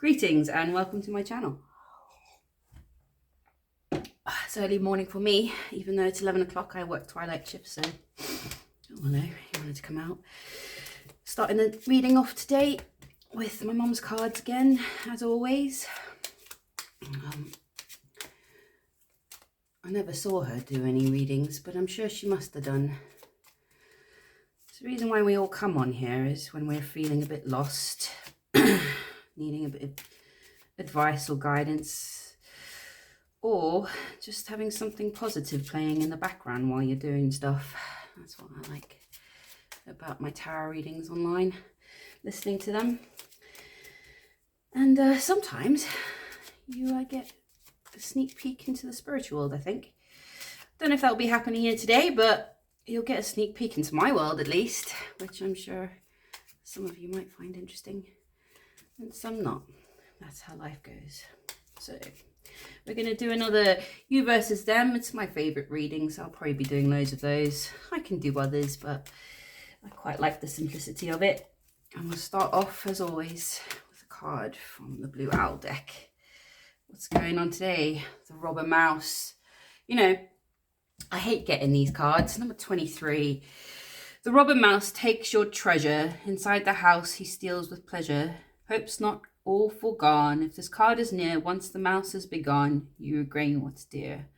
Greetings and welcome to my channel. It's early morning for me, even though it's 11 o'clock. I work twilight shifts, so oh no, he wanted to come out. Starting the reading off today with my mum's cards again, as always. I never saw her do any readings, but I'm sure she must have done. The reason why we all come on here is when we're feeling a bit lost, needing a bit of advice or guidance, or just having something positive playing in the background while you're doing stuff. That's what I like about my tarot readings online, listening to them. And sometimes you get a sneak peek into the spiritual world, I think. Don't know if that'll be happening here today, but you'll get a sneak peek into my world at least, which I'm sure some of you might find interesting and some not. That's how life goes. So we're going to do another you versus them. It's my favorite reading, so I'll probably be doing loads of those. I can do others, but I quite like the simplicity of it. And we'll start off, as always, with a card from the Blue Owl deck. What's going on today? The Robber Mouse. You know, I hate getting these cards. Number 23. The Robber Mouse takes your treasure. Inside the house he steals with pleasure. Hope's not all forgone. If this card is near, once the mouse has begone, you regain what's dear.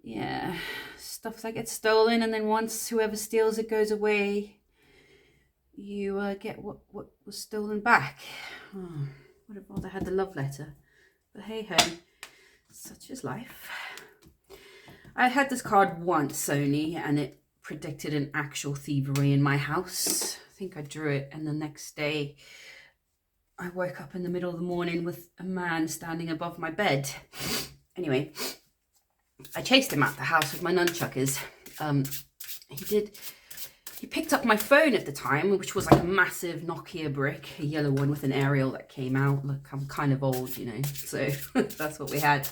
Yeah, stuff that gets stolen, and then once whoever steals it goes away, you get what was stolen back. Oh, would have rather had the love letter. But hey ho, such is life. I had this card once only, and it predicted an actual thievery in my house. I think I drew it, and the next day I woke up in the middle of the morning with a man standing above my bed. Anyway, I chased him out the house with my nunchuckers. He picked up my phone at the time, which was like a massive Nokia brick, a yellow one with an aerial that came out. Look, I'm kind of old, you know, so that's what we had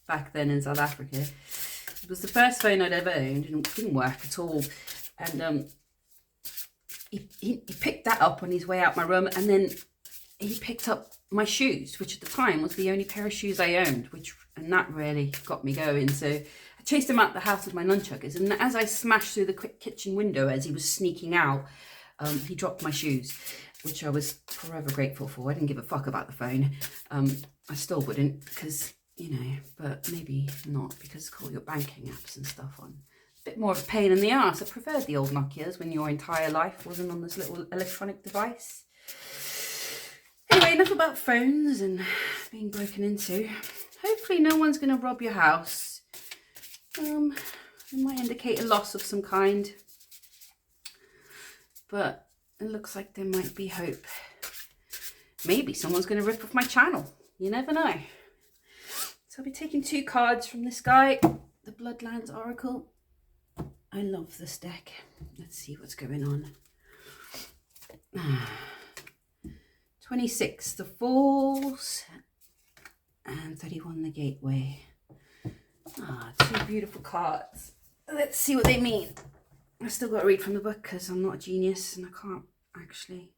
back then in South Africa. It was the first phone I'd ever owned, and it didn't work at all. And he picked that up on his way out my room, and then he picked up my shoes, which at the time was the only pair of shoes I owned, and that really got me going. So I chased him out the house with my nunchuckers, and as I smashed through the quick kitchen window as he was sneaking out, he dropped my shoes, which I was forever grateful for. I didn't give a fuck about the phone. I still wouldn't, because, you know, but maybe not, because it's got your banking apps and stuff on. A bit more of a pain in the ass. I preferred the old Nokias when your entire life wasn't on this little electronic device. Anyway, enough about phones and being broken into. Hopefully no one's going to rob your house. It might indicate a loss of some kind. But it looks like there might be hope. Maybe someone's going to rip off my channel. You never know. So I'll be taking 2 cards from this guy, the Bloodlands Oracle. I love this deck. Let's see what's going on. 26, the Falls, and 31, the Gateway. 2 beautiful cards. Let's see what they mean. I've still got to read from the book because I'm not a genius and I can't actually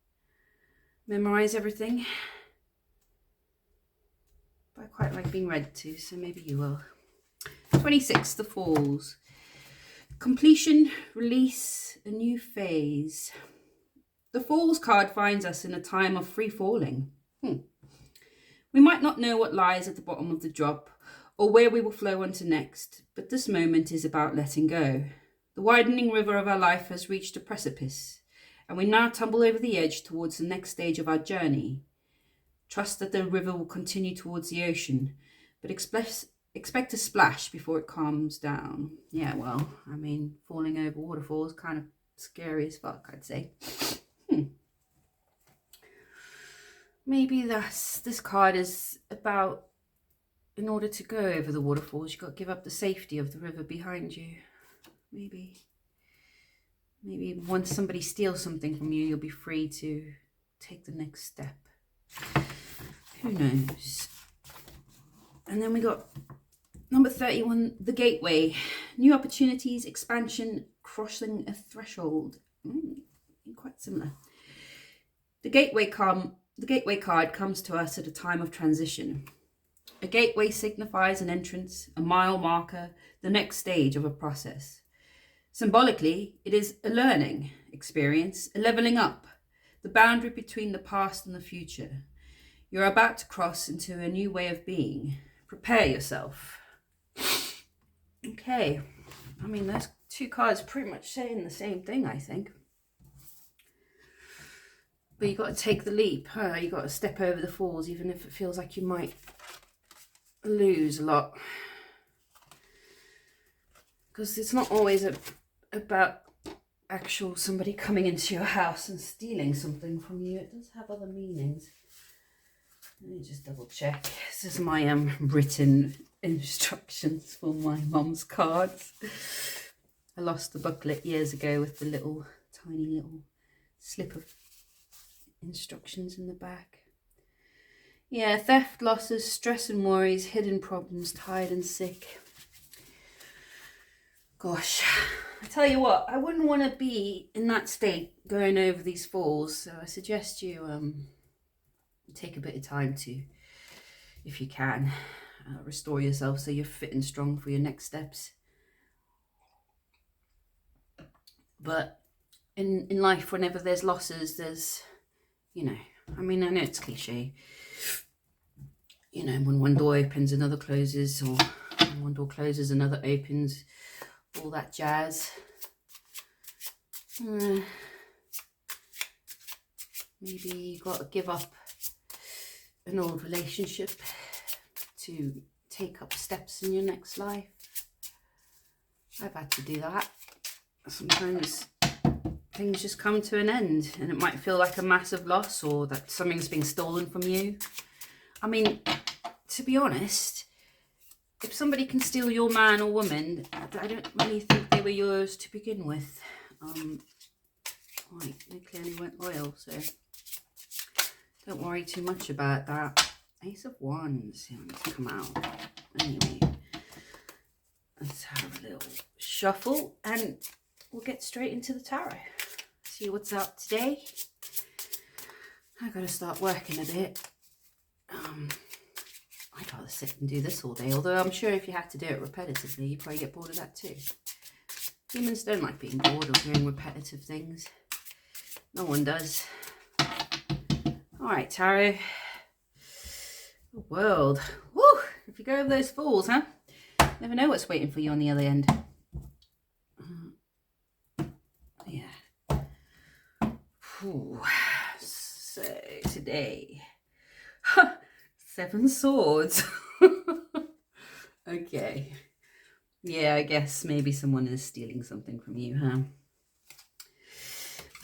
memorize everything. But I quite like being read to, so maybe you will. 26, the Falls. Completion, release, a new phase. The Falls card finds us in a time of free falling. We might not know what lies at the bottom of the drop or where we will flow on to next, but this moment is about letting go. The widening river of our life has reached a precipice, and we now tumble over the edge towards the next stage of our journey. Trust that the river will continue towards the ocean, but expect a splash before it calms down. Yeah, well, I mean, falling over waterfalls kind of scary as fuck, I'd say. Maybe this card is about, in order to go over the waterfalls, you've got to give up the safety of the river behind you. Maybe once somebody steals something from you, you'll be free to take the next step. Who knows? And then we got number 31, the Gateway. New opportunities, expansion, crossing a threshold. Quite similar. The gateway come the gateway card comes to us at a time of transition. A gateway signifies an entrance, a mile marker, the next stage of a process. Symbolically, it is a learning experience, a leveling up, the boundary between the past and the future. You're about to cross into a new way of being. Prepare yourself. Okay, I mean, those two cards pretty much saying the same thing, I think. But you got to take the leap, huh? You got to step over the falls, even if it feels like you might lose a lot. Because it's not always about actual somebody coming into your house and stealing something from you. It does have other meanings. Let me just double check. This is my written instructions for my mum's cards. I lost the booklet years ago with the tiny little slip of instructions in the back. Yeah, theft, losses, stress and worries, hidden problems, tired and sick. Gosh, I tell you what, I wouldn't want to be in that state going over these falls, so I suggest you take a bit of time to, if you can, restore yourself so you're fit and strong for your next steps. But in life, whenever there's losses, there's, I know it's cliche, when one door opens, another closes, or when one door closes, another opens, all that jazz. Maybe you got to give up an old relationship to take up steps in your next life. I've had to do that. Sometimes things just come to an end, and it might feel like a massive loss, or that something's been stolen from you. I mean, to be honest, if somebody can steal your man or woman, I don't really think they were yours to begin with. Right, they clearly went loyal, so don't worry too much about that. Ace of Wands, let's come out. Anyway, let's have a little shuffle, and we'll get straight into the tarot. See what's up today. I gotta start working a bit. I'd rather sit and do this all day, although I'm sure if you had to do it repetitively, you'd probably get bored of that too. Humans don't like being bored or doing repetitive things. No one does. Alright, tarot. The world. Woo! If you go over those falls, huh? Never know what's waiting for you on the other end. Yeah. Whew. So today, 7 swords. Okay. Yeah, I guess maybe someone is stealing something from you, huh?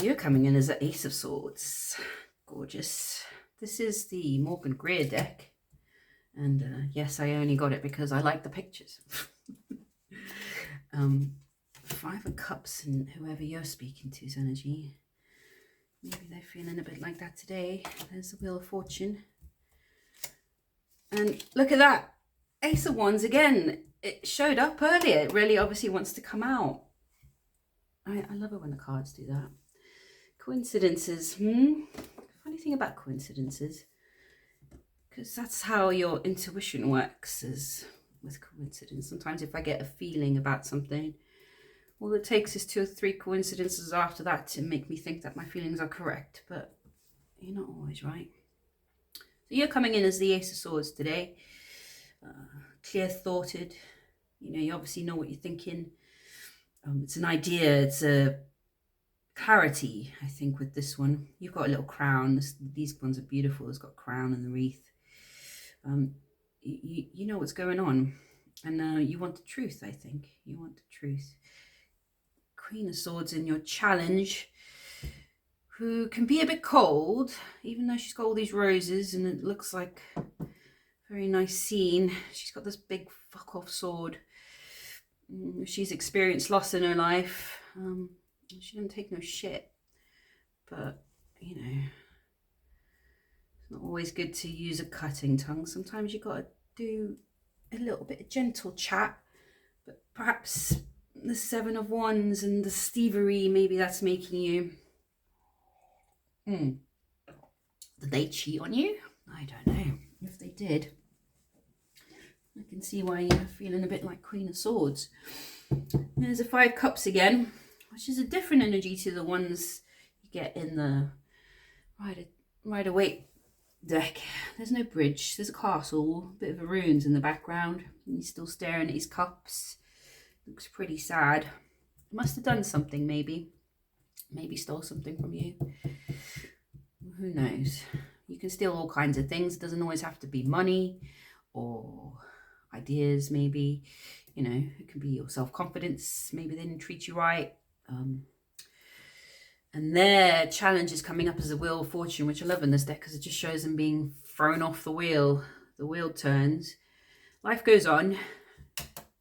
You're coming in as an Ace of Swords. Gorgeous. This is the Morgan Greer deck. And yes, I only got it because I like the pictures. 5 of Cups and whoever you're speaking to's energy. Maybe they're feeling a bit like that today. There's the Wheel of Fortune. And look at that. Ace of Wands again. It showed up earlier. It really obviously wants to come out. I love it when the cards do that. Coincidences. Funny thing about coincidences, because that's how your intuition works, is with coincidence. Sometimes if I get a feeling about something, all it takes is 2 or 3 coincidences after that to make me think that my feelings are correct, but you're not always right. So you're coming in as the Ace of Swords today. Clear-thoughted. You obviously know what you're thinking. It's an idea, it's a clarity, I think, with this one. You've got a little crown. These ones are beautiful. It's got a crown and the wreath. You know what's going on, and you want the truth, I think. You want the truth. Queen of Swords in your challenge, who can be a bit cold, even though she's got all these roses and it looks like a very nice scene. She's got this big fuck off sword. She's experienced loss in her life. She doesn't take no shit, but it's not always good to use a cutting tongue. Sometimes you got to do a little bit of gentle chat, but perhaps the 7 of Wands and the thievery, maybe that's making you Did they cheat on you? I don't know. If they did, I can see why you're feeling a bit like Queen of Swords. There's a 5 Cups again, which is a different energy to the ones you get in the Rider-Waite deck. There's no bridge, there's a castle, a bit of ruins in the background, and he's still staring at his cups. Looks pretty sad. Must have done something, maybe stole something from you. Who knows? You can steal all kinds of things. It doesn't always have to be money or ideas, maybe. You know, it can be your self-confidence. Maybe they didn't treat you right. And their challenge is coming up as a Wheel of Fortune, which I love in this deck because it just shows them being thrown off the wheel. The wheel turns. Life goes on.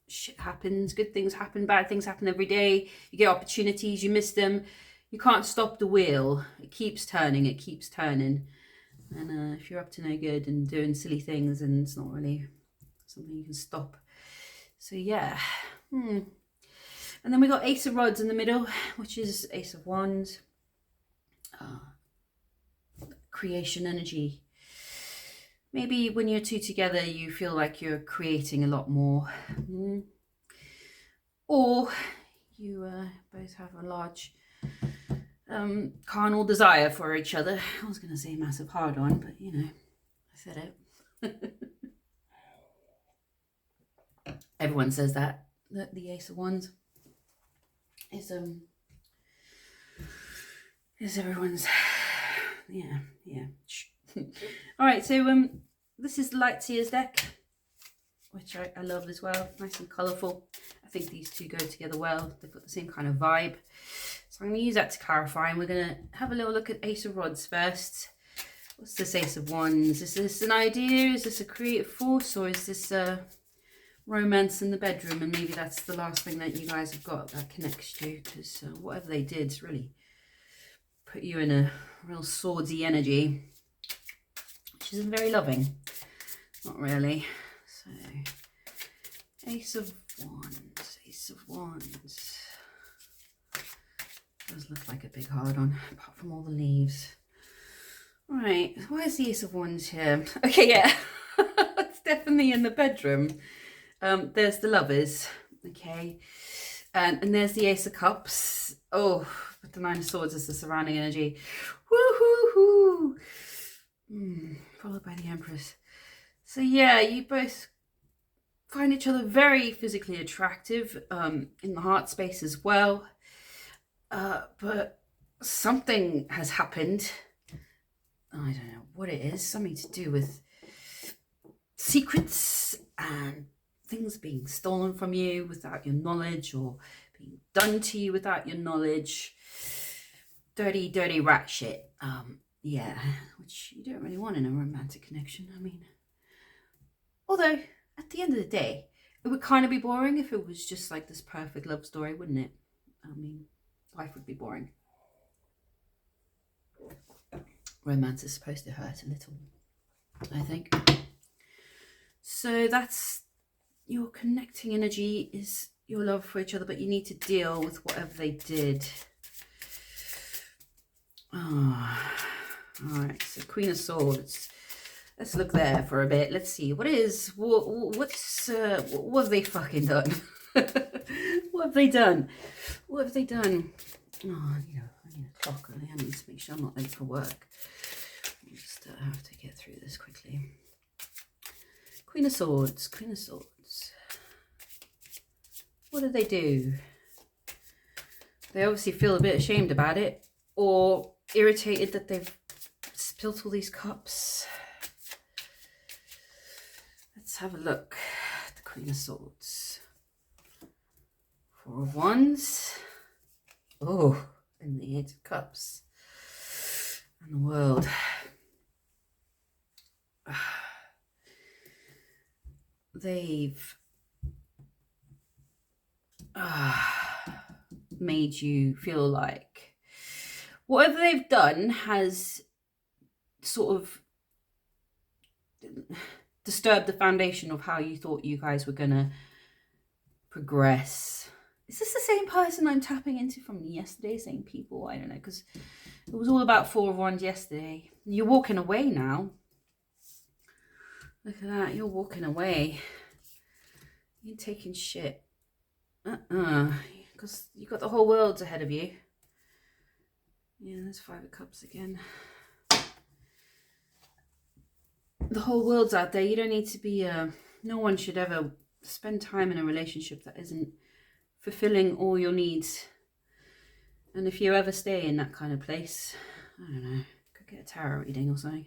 Shit happens. Good things happen. Bad things happen every day. You get opportunities. You miss them. You can't stop the wheel. It keeps turning. It keeps turning. And if you're up to no good and doing silly things, and it's not really something you can stop. So yeah. And then we got Ace of Rods in the middle, which is Ace of Wands. Creation energy. Maybe when you're two together, you feel like you're creating a lot more. Or you both have a large carnal desire for each other. I was going to say massive hard on, but you know, I said it. Everyone says that the Ace of Wands is everyone's, yeah. All right, so this is the Lightseers deck, which I love as well. Nice and colourful. I think these two go together well. They've got the same kind of vibe. So I'm going to use that to clarify, and we're going to have a little look at Ace of Rods first. What's this Ace of Wands? Is this an idea? Is this a creative force? Or is this romance in the bedroom? And maybe that's the last thing that you guys have got that connects you, because whatever they did is really put you in a real swordsy energy, which isn't very loving. Not really. So, Ace of Wands, Ace of Wands. Does look like a big hard on, apart from all the leaves. All right, why is the Ace of Wands here? Okay, yeah, it's definitely in the bedroom. There's the lovers, okay, and there's the Ace of Cups. Oh, but the Nine of Swords is the surrounding energy. Woo-hoo-hoo! Followed by the Empress. So yeah, you both find each other very physically attractive, in the heart space as well. But something has happened. I don't know what it is. Something to do with secrets and things being stolen from you without your knowledge, or being done to you without your knowledge. Dirty, dirty rat shit. Yeah, which you don't really want in a romantic connection. I mean, although at the end of the day, it would kind of be boring if it was just like this perfect love story, wouldn't it? I mean, life would be boring. Romance is supposed to hurt a little, I think. So that's your connecting energy, is your love for each other, but you need to deal with whatever they did. All right, so Queen of Swords. Let's look there for a bit. Let's see. What have they fucking done? What have they done? What have they done? Oh, yeah, I need a clock. I need to make sure I'm not late for work. I just have to get through this quickly. Queen of Swords. Queen of Swords. What did they do? They obviously feel a bit ashamed about it, or irritated that they've spilt all these cups. Let's have a look at the Queen of Swords. Four of Wands. Oh, and the Eight of Cups. And the World. They've made you feel like whatever they've done has sort of disturbed the foundation of how you thought you guys were gonna progress Is this the same person I'm tapping into from yesterday? Same people? I don't know, because it was all about 4 of Wands yesterday. You're walking away now. Look at that. You're walking away. You're taking shit. Because you got the whole world ahead of you. Yeah, there's 5 of Cups again. The whole world's out there. You don't need to be... no one should ever spend time in a relationship that isn't fulfilling all your needs. And if you ever stay in that kind of place, I don't know, could get a tarot reading or something.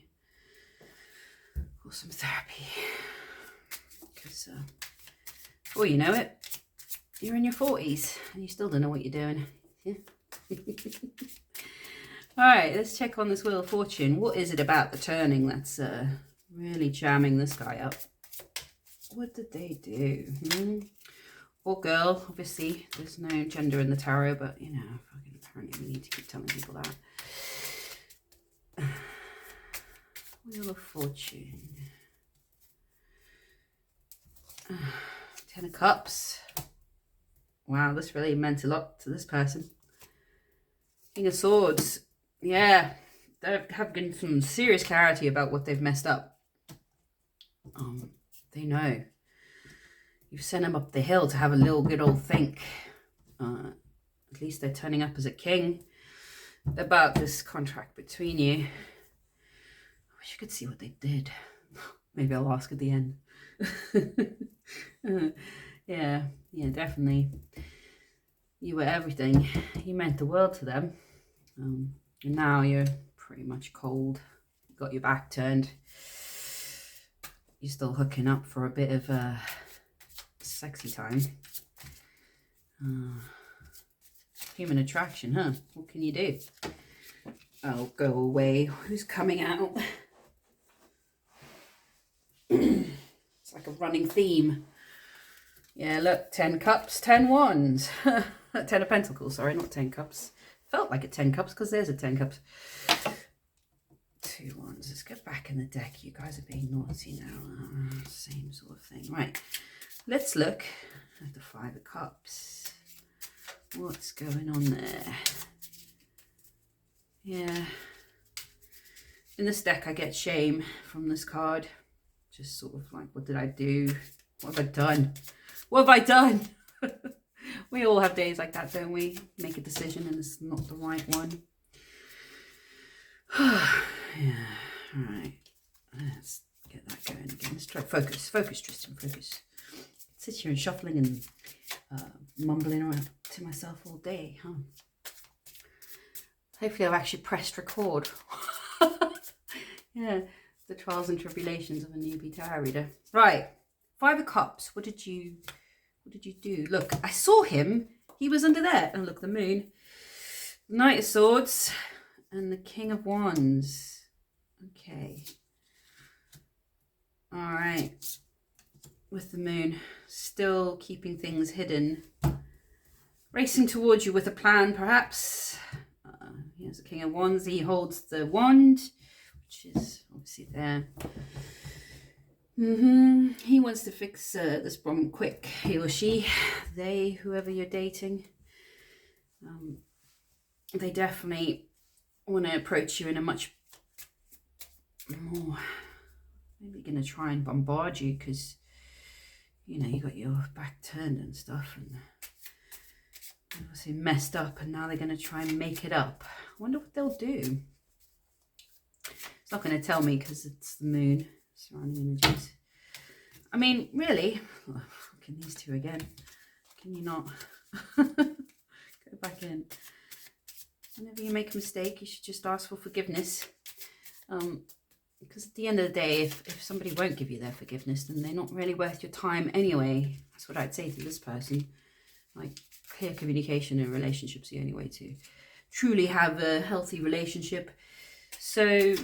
Or some therapy. Because before you know it, you're in your 40s and you still don't know what you're doing. Yeah. Alright, let's check on this Wheel of Fortune. What is it about the turning that's really jamming this guy up? What did they do? Or girl, obviously. There's no gender in the tarot, but you know, apparently we need to keep telling people that. Wheel of Fortune. 10 of Cups. Wow, this really meant a lot to this person. King of Swords. Yeah, they're having some serious clarity about what they've messed up. They know. You've sent them up the hill to have a little good old think. At least they're turning up as a king about this contract between you. I wish you could see what they did. Maybe I'll ask at the end. Yeah, definitely. You were everything. You meant the world to them. And now you're pretty much cold. You got your back turned. You're still hooking up for a bit of sexy time. Human attraction, huh? What can you do? Oh, go away. Who's coming out? It's like a running theme. Yeah, look, 10 Cups, 10 Wands. 10 of Pentacles, sorry, not 10 Cups. Felt like a 10 Cups because there's a 10 Cups. 2 Wands. Let's get back in the deck. You guys are being naughty now. Same sort of thing. Right, let's look at the 5 of Cups. What's going on there? Yeah. In this deck, I get shame from this card. Just sort of like, what did I do? What have I done? What have I done? We all have days like that, don't we? Make a decision and it's not the right one. Yeah, all right. Let's get that going again. Let's try focus, Tristan, focus. Sit here and shuffling and mumbling around to myself all day, huh? Hopefully I've actually pressed record. Yeah, the trials and tribulations of a newbie tarot reader. Right, 5 of Cups. What did you do? Look, I saw him. He was under there. And look, the moon. Knight of Swords and the King of Wands. Okay. All right. With the moon, still keeping things hidden. Racing towards you with a plan, perhaps. Here's the King of Wands. He holds the wand, which is obviously there. He wants to fix this problem quick. He or she, they, whoever you're dating. They definitely want to approach you in a much more, maybe going to try and bombard you because, you know, you got your back turned and stuff and obviously messed up, and now they're going to try and make it up. I wonder what they'll do. It's not going to tell me because it's the moon, surrounding energies. I mean, really, oh, fucking these two again. Can you not go back in? Whenever you make a mistake, you should just ask for forgiveness. Because at the end of the day, if somebody won't give you their forgiveness, then they're not really worth your time anyway. That's what I'd say to this person. Like, clear communication in relationships are the only way to truly have a healthy relationship. So,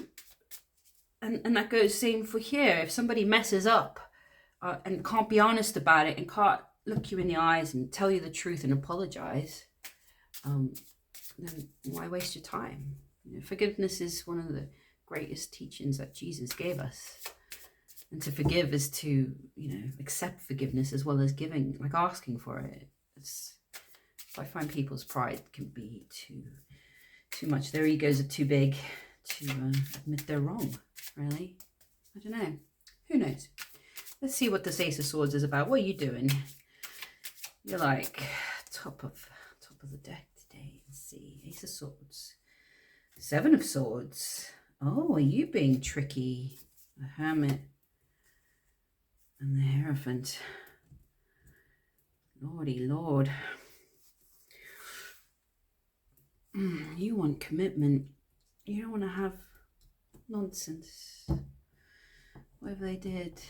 and that goes same for here. If somebody messes up and can't be honest about it and can't look you in the eyes and tell you the truth and apologize, then why waste your time? You know, forgiveness is one of the greatest teachings that Jesus gave us. And to forgive is to, you know, accept forgiveness as well as giving, like asking for it. It's I find people's pride can be too much. Their egos are too big to admit they're wrong, really. I don't know. Who knows? Let's see what this Ace of Swords is about. What are you doing? You're like top of the deck today. Let's see. Ace of Swords. Seven of Swords. Oh, are you being tricky? The Hermit. And the Hierophant. Lordy Lord. You want commitment. You don't want to have nonsense. Whatever they did.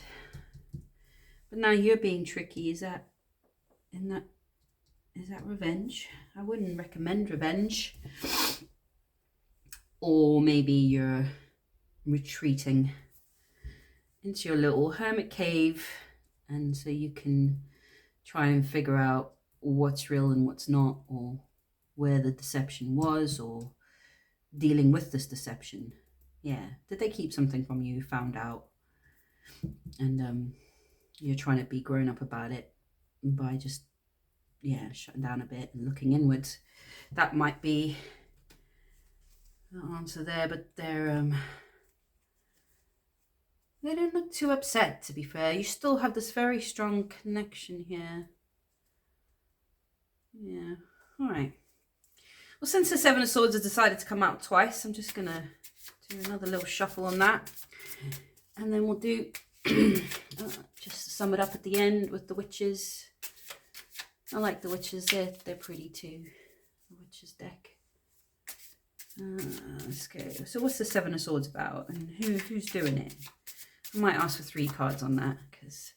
But now you're being tricky. Is that revenge? I wouldn't recommend revenge. Or maybe you're retreating into your little hermit cave, and so you can try and figure out what's real and what's not, or where the deception was, or dealing with this deception. Yeah, did they keep something from you? Found out, and you're trying to be grown up about it by just shutting down a bit and looking inwards. That might be the answer there, but they don't look too upset, to be fair. You still have this very strong connection here. Yeah, all right. Well, since the Seven of Swords has decided to come out twice, I'm just going to do another little shuffle on that. And then we'll do, just to sum it up at the end with the Witches. I like the Witches, they're pretty too, the Witches deck. Let's go. So what's the Seven of Swords about, and who's doing it? I might ask for 3 cards on that, because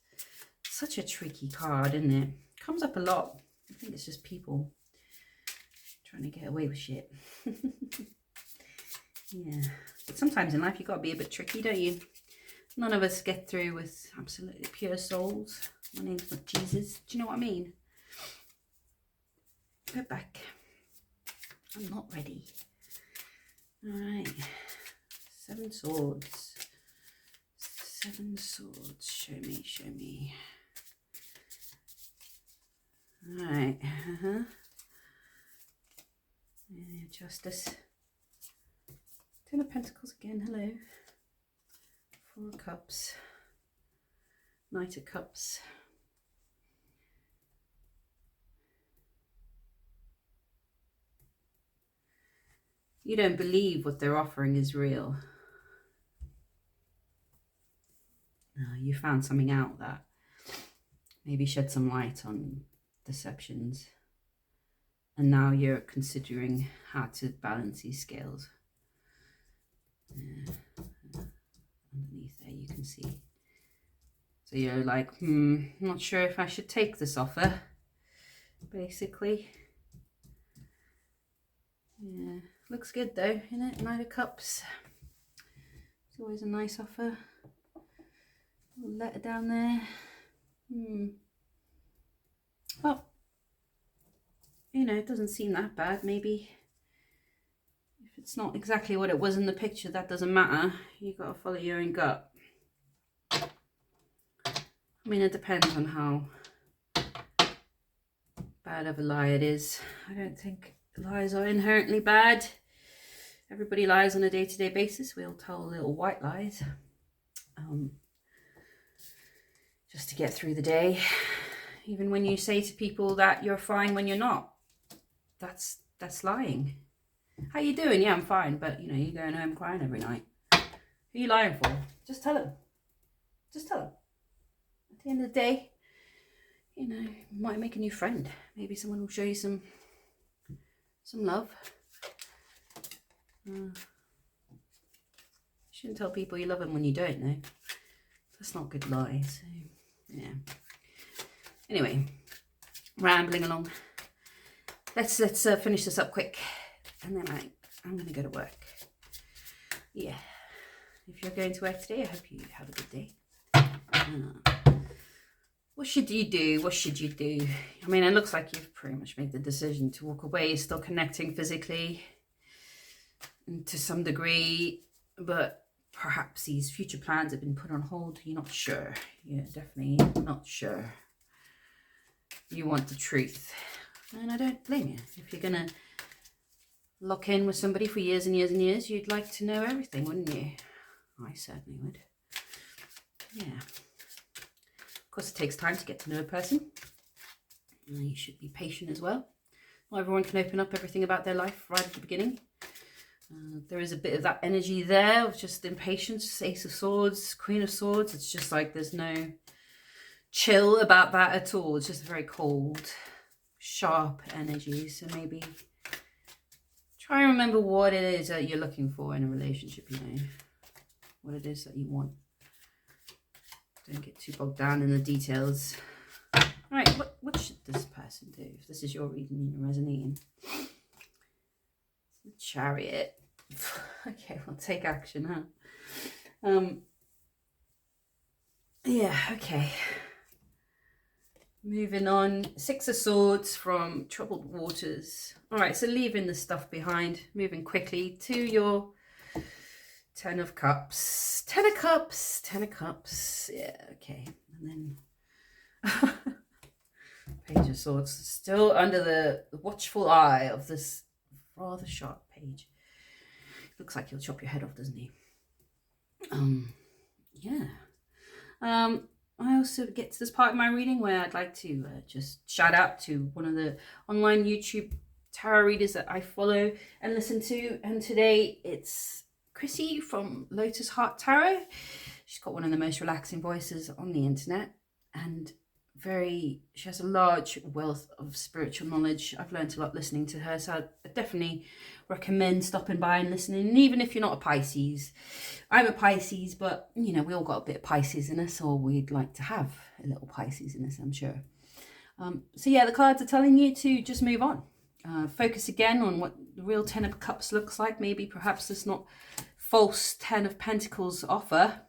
it's such a tricky card, isn't it? Comes up a lot. I think it's just people trying to get away with shit. Yeah, but sometimes in life you've got to be a bit tricky, don't you? None of us get through with absolutely pure souls. My name's not Jesus. Do you know what I mean? Go back. I'm not ready. All right. 7 swords. 7 swords. Show me, show me. All right. Yeah, Justice. 10 of Pentacles again. Hello. 4 of Cups. Knight of Cups. You don't believe what they're offering is real. No, you found something out that maybe shed some light on deceptions. And now you're considering how to balance these scales. Yeah. Underneath there you can see. So you're like, not sure if I should take this offer, basically. Yeah, looks good though, isn't it? Knight of Cups. It's always a nice offer. A little letter down there. Well, you know, it doesn't seem that bad. Maybe if it's not exactly what it was in the picture, that doesn't matter. You got to follow your own gut. I mean, it depends on how bad of a lie it is. I don't think lies are inherently bad. Everybody lies on a day-to-day basis. We all tell little white lies just to get through the day. Even when you say to people that you're fine when you're not, that's lying. How you doing? Yeah, I'm fine, but you know, you're going home crying every night. Who are you lying for? Just tell them. Just tell them. At the end of the day, you know, you might make a new friend. Maybe someone will show you some love. You shouldn't tell people you love them when you don't, though. That's not good lie. So yeah. Anyway, rambling along. Let's finish this up quick, and then I'm gonna go to work. Yeah. If you're going to work today, I hope you have a good day. What should you do? What should you do? I mean, it looks like you've pretty much made the decision to walk away. You're still connecting physically and to some degree, but perhaps these future plans have been put on hold. You're not sure. You're definitely not sure. You want the truth. And I don't blame you. If you're going to lock in with somebody for years and years and years, you'd like to know everything, wouldn't you? I certainly would. Yeah. Of course, it takes time to get to know a person. You should be patient as well. Not everyone can open up everything about their life right at the beginning. There is a bit of that energy there of just impatience. Ace of Swords, Queen of Swords. It's just like there's no chill about that at all. It's just very cold, sharp energy. So maybe try and remember what it is that you're looking for in a relationship, you know. What it is that you want. Don't get too bogged down in the details. All right, what should this person do if this is your reading and resonating? Chariot. Okay, we'll take action, huh? Yeah, okay. Moving on. Six of Swords from Troubled Waters. All right, so leaving the stuff behind, moving quickly to your Ten of Cups. Ten of Cups. Ten of Cups. Yeah, okay. And then Page of Swords. Still under the watchful eye of this rather sharp page. Looks like he'll chop your head off, doesn't he? Yeah. I also get to this part of my reading where I'd like to just shout out to one of the online YouTube tarot readers that I follow and listen to. And today it's Chrissy from Lotus Heart Tarot. She's got one of the most relaxing voices on the internet, and she has a large wealth of spiritual knowledge. I've learned a lot listening to her, so I definitely recommend stopping by and listening. And even if you're not a Pisces, I'm a Pisces, but you know, we all got a bit of Pisces in us, or we'd like to have a little Pisces in us, I'm sure. So yeah, the cards are telling you to just move on. Focus again on what the real Ten of Cups looks like. Maybe perhaps this not false Ten of Pentacles offer.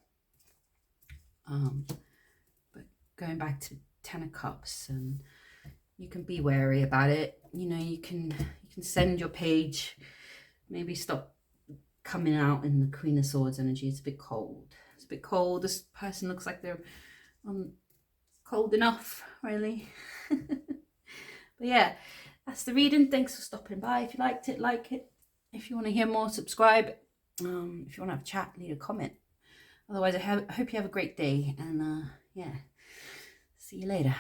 But going back to Ten of Cups, and you can be wary about it. You know, you can send your page, maybe stop coming out in the Queen of Swords energy. It's a bit cold. It's a bit cold. This person looks like they're cold enough, really. But yeah, that's the reading. Thanks for stopping by. If you liked it, like it. If you want to hear more, subscribe. If you want to have a chat, leave a comment. Otherwise, I hope you have a great day, and yeah, see you later.